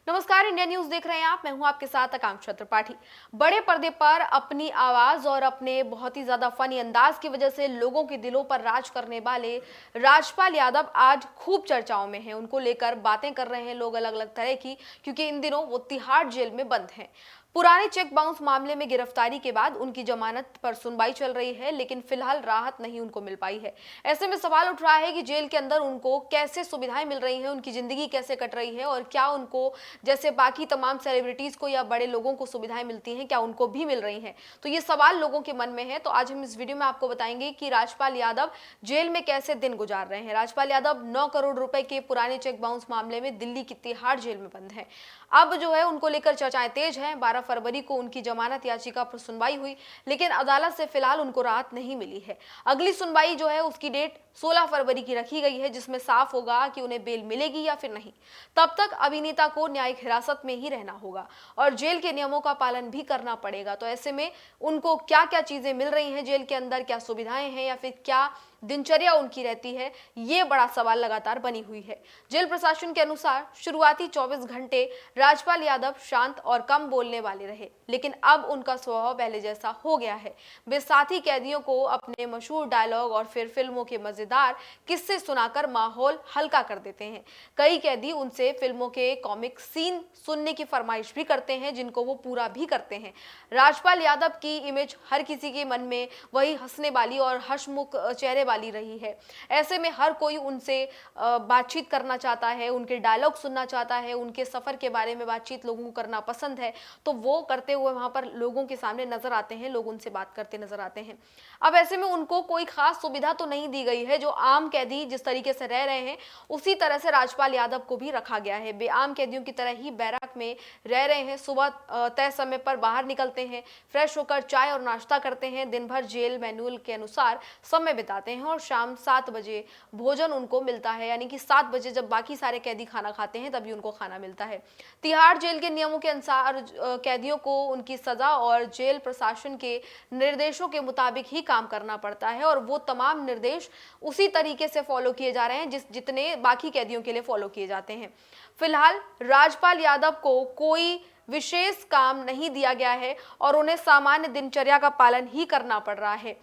नमस्कार, India news देख रहे हैं आप। मैं हूं आपके साथ आकांक्षा त्रिपाठी। बड़े पर्दे पर अपनी आवाज और अपने बहुत ही ज्यादा फनी अंदाज की वजह से लोगों के दिलों पर राज करने वाले राजपाल यादव आज खूब चर्चाओं में हैं। उनको लेकर बातें कर रहे हैं लोग अलग अलग तरह की, क्योंकि इन दिनों वो तिहाड़ जेल में बंद हैं। पुराने चेक बाउंस मामले में गिरफ्तारी के बाद उनकी जमानत पर सुनवाई चल रही है, लेकिन फिलहाल राहत नहीं उनको मिल पाई है। ऐसे में सवाल उठ रहा है कि जेल के अंदर उनको कैसे सुविधाएं मिल रही हैं, उनकी जिंदगी कैसे कट रही है, और क्या उनको जैसे बाकी तमाम सेलिब्रिटीज को या बड़े लोगों को सुविधाएं मिलती हैं, क्या उनको भी मिल रही हैं। तो ये सवाल लोगों के मन में है। तो आज हम इस वीडियो में आपको बताएंगे कि राजपाल यादव जेल में कैसे दिन गुजार रहे हैं। राजपाल यादव 9 करोड़ रुपए के पुराने चेक बाउंस मामले में दिल्ली की तिहाड़ जेल में बंद है। अब जो है उनको लेकर चर्चाएं तेज हैं। 12 फरवरी को उनकी जमानत याचिका पर सुनवाई हुई, लेकिन अदालत से फिलहाल उनको राहत नहीं मिली है। अगली सुनवाई जो है उसकी डेट 16 फरवरी की रखी गई है, जिसमें साफ होगा कि उन्हें बेल मिलेगी या फिर नहीं। तब तक अभिनेता को न्यायिक हिरासत में ही रहना होगा और जेल के नियमों का पालन भी करना पड़ेगा। तो ऐसे में उनको क्या क्या चीजें मिल रही हैं जेल के अंदर, क्या सुविधाएं हैं या फिर क्या दिनचर्या उनकी रहती है, ये बड़ा सवाल लगातार बनी हुई है। जेल प्रशासन के अनुसार शुरुआती 24 घंटे राजपाल यादव शांत और कम बोलने वाले रहे, लेकिन अब उनका स्वभाव पहले जैसा हो गया है। वे साथी कैदियों को अपने मशहूर डायलॉग और फिर फिल्मों के मजेदार किस्से सुनाकर माहौल हल्का कर देते हैं। कई कैदी उनसे फिल्मों के कॉमिक सीन सुनने की फरमाइश भी करते हैं, जिनको वो पूरा भी करते हैं। राजपाल यादव की इमेज हर किसी के मन में वही हंसने वाली और हंसमुख चेहरे वाली रही है। ऐसे में हर कोई उनसे बातचीत करना चाहता है, उनके डायलॉग सुनना चाहता है, उनके सफर के बारे में बातचीत लोगों को करना पसंद है। तो वो करते हुए वहां पर लोगों के सामने नजर आते हैं, लोग उनसे बात करते नजर आते हैं। अब ऐसे में उनको कोई खास सुविधा तो नहीं दी गई है। जो आम कैदी जिस तरीके से रह रहे हैं उसी तरह से राजपाल यादव को भी रखा गया है। वे आम कैदियों की तरह ही बैरक में रह रहे हैं। सुबह तय समय पर बाहर निकलते हैं, फ्रेश होकर चाय और नाश्ता करते हैं, दिन भर जेल मैनुअल के अनुसार समय बिताते हैं और शाम 7 बजे भोजन उनको मिलता है। यानी कि 7 बजे जब बाकी सारे कैदी खाना खाते हैं तभी उनको खाना मिलता है। तिहाड़ जेल के नियमों के अनुसार कैदियों को उनकी सजा और जेल प्रशासन के निर्देशों के मुताबिक ही काम करना पड़ता है, और वो तमाम निर्देश उसी तरीके से फॉलो किए जा रहे हैं जितने बाकी कैदियों के लिए फॉलो किए जाते हैं। फिलहाल राजपाल यादव को कोई विशेष काम नहीं दिया गया है और उन्हें सामान्य दिनचर्या का पालन ही करना पड़ रहा है।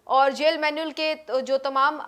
और जेल मैनुअल के जो तमाम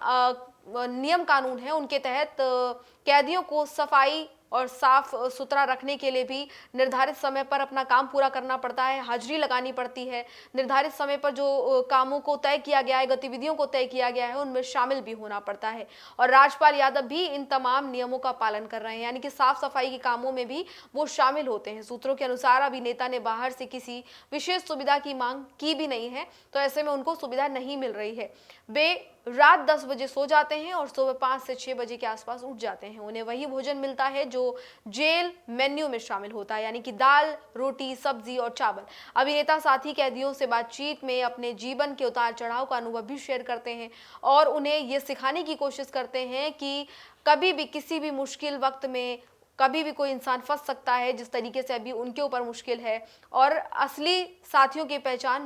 नियम कानून हैं उनके तहत कैदियों को सफाई और साफ सुथरा रखने के लिए भी निर्धारित समय पर अपना काम पूरा करना पड़ता है, हाजिरी लगानी पड़ती है। निर्धारित समय पर जो कामों को तय किया गया है, गतिविधियों को तय किया गया है, उनमें शामिल भी होना पड़ता है। और राजपाल यादव भी इन तमाम नियमों का पालन कर रहे हैं, यानी कि साफ सफाई के कामों में भी वो शामिल होते हैं। सूत्रों के अनुसार अभिनेता ने बाहर से किसी विशेष सुविधा की मांग की भी नहीं है, तो ऐसे में उनको सुविधा नहीं मिल रही है। वे रात 10 बजे सो जाते हैं और सुबह 5 से 6 बजे के आसपास उठ जाते हैं। उन्हें वही भोजन मिलता है जो जेल मेन्यू में शामिल होता है, यानी कि दाल, रोटी, सब्जी और चावल। अभिनेता साथी कैदियों से बातचीत में अपने जीवन के उतार चढ़ाव का अनुभव भी शेयर करते हैं और उन्हें ये सिखाने की कोशिश करते हैं कि कभी भी किसी भी मुश्किल वक्त में कभी भी कोई इंसान फंस सकता है, जिस तरीके से अभी उनके ऊपर मुश्किल है। और असली साथियों की पहचान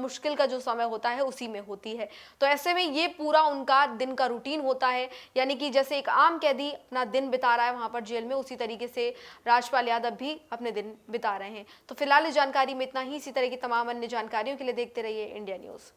मुश्किल का जो समय होता है उसी में होती है। तो ऐसे में ये पूरा उनका दिन का रूटीन होता है, यानी कि जैसे एक आम कैदी अपना दिन बिता रहा है वहां पर जेल में, उसी तरीके से राजपाल यादव भी अपने दिन बिता रहे हैं। तो फिलहाल इस जानकारी में इतना ही। इसी तरह की तमाम अन्य जानकारियों के लिए देखते रहिए इंडिया न्यूज।